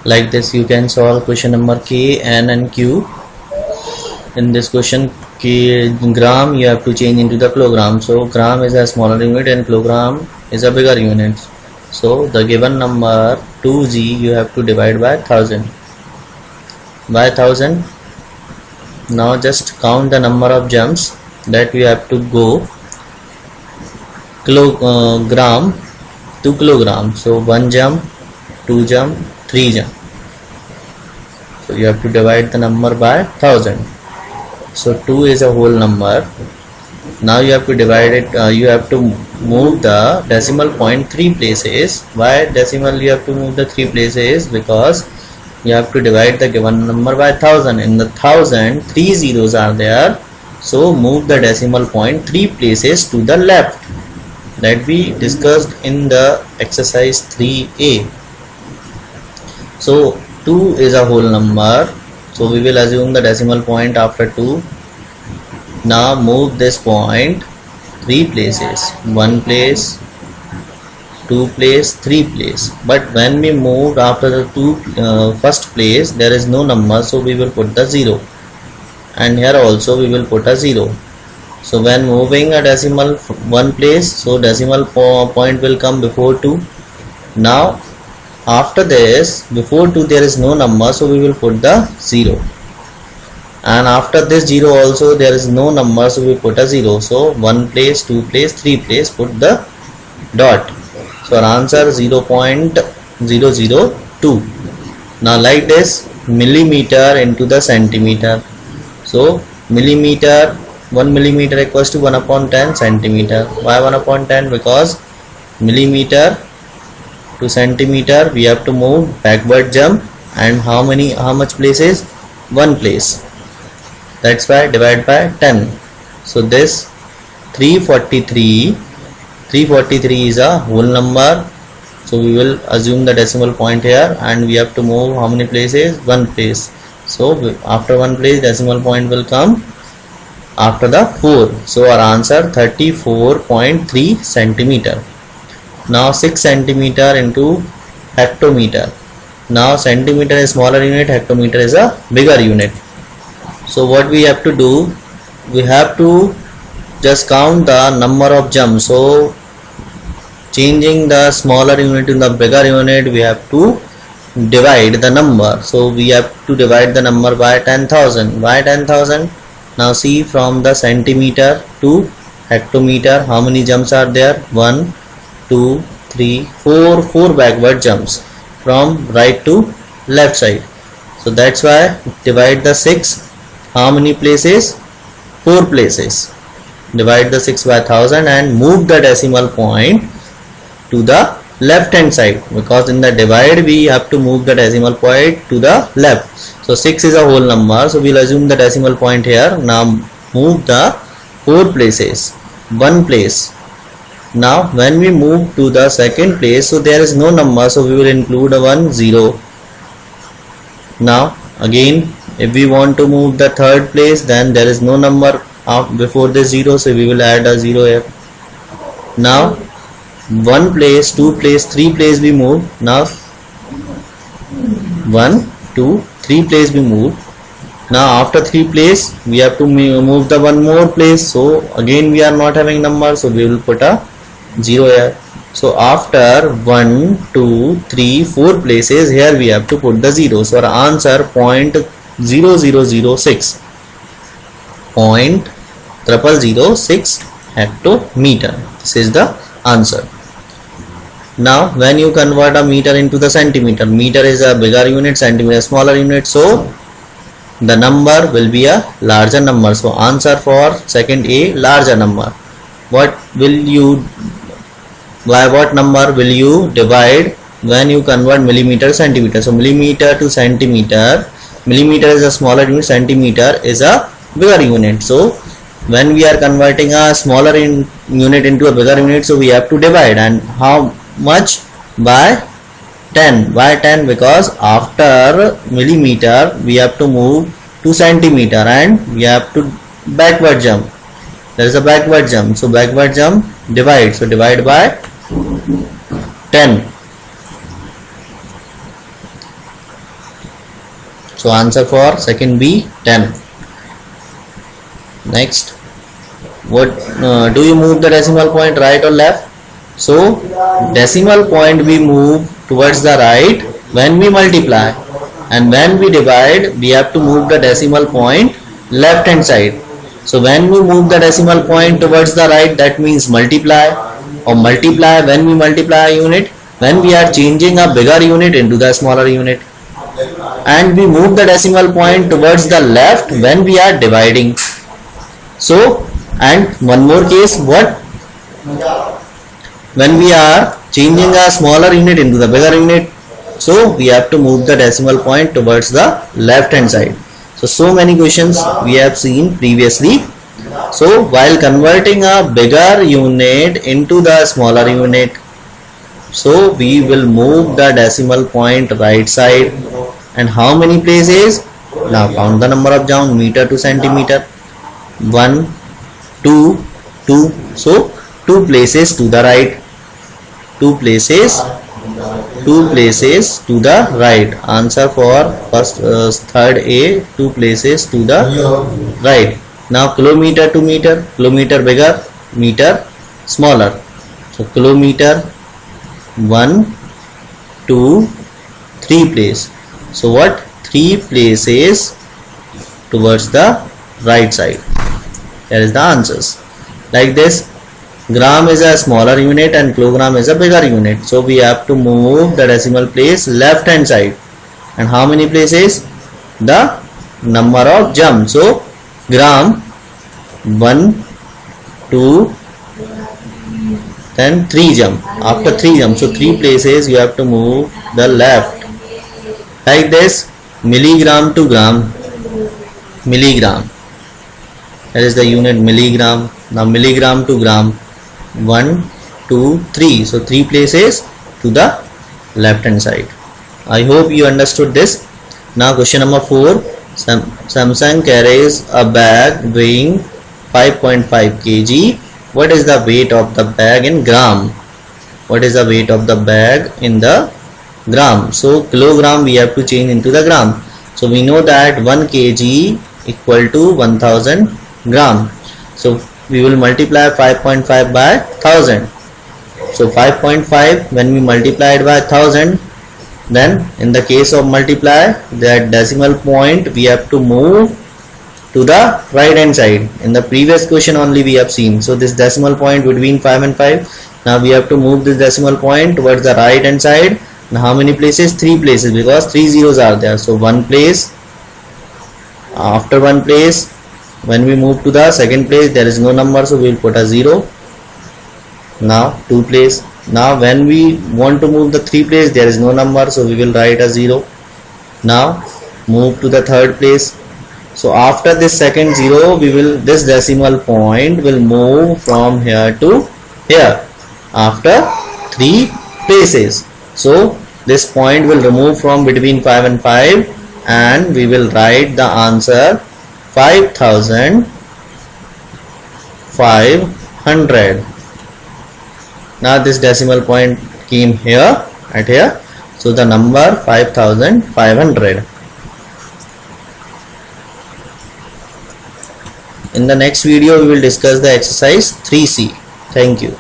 Like this you can solve question number K, N and Q. In this question K gram you have to change into the kilogram, so gram is a smaller unit and kilogram is a bigger unit. So the given number 2g you have to divide by 1000. Now just count the number of jumps that we have to go gram to kilogram. So 1 jump, 2 jump, 3 jump. So you have to divide the number by 1000. So 2 is a whole number. Now you have to divide it, you have to move the decimal point 3 places. Why decimal you have to move the 3 places? Because you have to divide the given number by 1000. In the 1000, 3 zeros are there. So move the decimal point 3 places to the left. That we discussed in the exercise 3a. So 2 is a whole number. So we will assume the decimal point after 2. Now move this point 3 places. 1 place, 2 place, 3 place. But when we moved after the first place, there is no number, so we will put the 0. And here also we will put a 0. So when moving a decimal 1 place, so decimal point will come before 2. Now after this, before 2 there is no number, so we will put the 0. And after this 0 also there is no number, so we put a 0. So 1 place, 2 place, 3 place, put the dot. So our answer 0.002. Now like this, millimeter into the centimeter. So millimeter, 1 millimeter equals to 1 upon 10 centimeter. Why 1 upon 10? Because millimeter to centimeter we have to move backward jump, and how much places? 1 place. That's why divide by 10. So this 343 is a whole number. So we will assume the decimal point here, and we have to move how many places? 1 place. So after 1 place decimal point will come after the 4. So our answer 34.3 centimeter. Now 6 centimeter into hectometer. Now centimeter is smaller unit, hectometer is a bigger unit. So what we have to do, we have to just count the number of jumps. So changing the smaller unit in the bigger unit, we have to divide the number. So we have to divide the number by 10,000. Why 10,000? Now see, from the centimeter to hectometer, how many jumps are there? 1, 2, 3, 4 backward jumps from right to left side. So that's why divide the 6. How many places? 4 places. Divide the 6 by 1000 and move the decimal point to the left hand side, because in the divide we have to move the decimal point to the left. So 6 is a whole number, so we'll assume the decimal point here. Now move the 4 places, 1 place. Now when we move to the second place, so there is no number, so we will include a 1, 0. Now again, if we want to move the third place, then there is no number before the 0, so we will add a 0 here. Now 1 place, 2 place, 3 place we move. Now 1, 2, 3 place we move. Now after 3 place we have to move the 1 more place, so again we are not having number, so we will put a 0 here. So after 1, 2, 3, 4 places, here we have to put the 0. So our answer 0.0006 hectometer. This is the answer. Now when you convert a meter into the centimeter, meter is a bigger unit, centimeter is smaller unit, so the number will be a larger number. So answer for second A, larger number. What number will you divide when you convert millimeter to centimeter? So millimeter to centimeter, millimeter is a smaller unit, centimeter is a bigger unit. So when we are converting a smaller unit into a bigger unit, so we have to divide, and how much? By 10. Why 10? Because after millimeter we have to move to centimeter and we have to backward jump. There is a backward jump, so backward jump, divide. So divide by 10. So answer for second B 10. Next, what do you move the decimal point right or left? So decimal point we move towards the right when we multiply, and when we divide we have to move the decimal point left hand side. So when we move the decimal point towards the right, that means multiply, or multiply when we multiply a unit, when we are changing a bigger unit into the smaller unit, and we move the decimal point towards the left when we are dividing. So, and one more case, what? When we are changing a smaller unit into the bigger unit, so we have to move the decimal point towards the left hand side. So many questions we have seen previously. So while converting a bigger unit into the smaller unit, so we will move the decimal point right side, and how many places? Now count the number of jumps, meter to centimeter. 1, 2, 2. So 2 places to the right, 2 places to the right. Answer for first third A, 2 places to the right. Now kilometer to meter, kilometer bigger, meter smaller. So kilometer 1, 2, 3 place. So what? 3 places towards the right side. Here is the answers. Like this, gram is a smaller unit and kilogram is a bigger unit. So we have to move the decimal place left hand side. And how many places? The number of jumps. So gram 1, 2, then 3 jump. After 3 jumps, so 3 places you have to move the left. Like this, milligram to gram, milligram. That is the unit milligram. Now milligram to gram, 1, 2, 3. So 3 places to the left hand side. I hope you understood this. Now question number 4. Samsung carries a bag weighing 5.5 kg. What is the weight of the bag in gram? What is the weight of the bag in the gram? So kilogram we have to change into the gram. So we know that 1 kg equal to 1000 gram. So we will multiply 5.5 by 1000. So 5.5 when we multiply it by 1000, then in the case of multiply, that decimal point we have to move to the right hand side. In the previous question only we have seen. So this decimal point between 5 and 5. Now we have to move this decimal point towards the right hand side. Now how many places? 3 places, because 3 zeros are there. So 1 place. After 1 place, when we move to the second place, there is no number, so we will put a 0. Now 2 place. Now when we want to move the 3 place, there is no number, so we will write a 0. Now move to the third place. So after this second 0, this decimal point will move from here to here after 3 places. So this point will remove from between 5 and 5, and we will write the answer 5500. Now this decimal point came here at here, so the number 5500. In the next video we will discuss the exercise 3C. Thank you.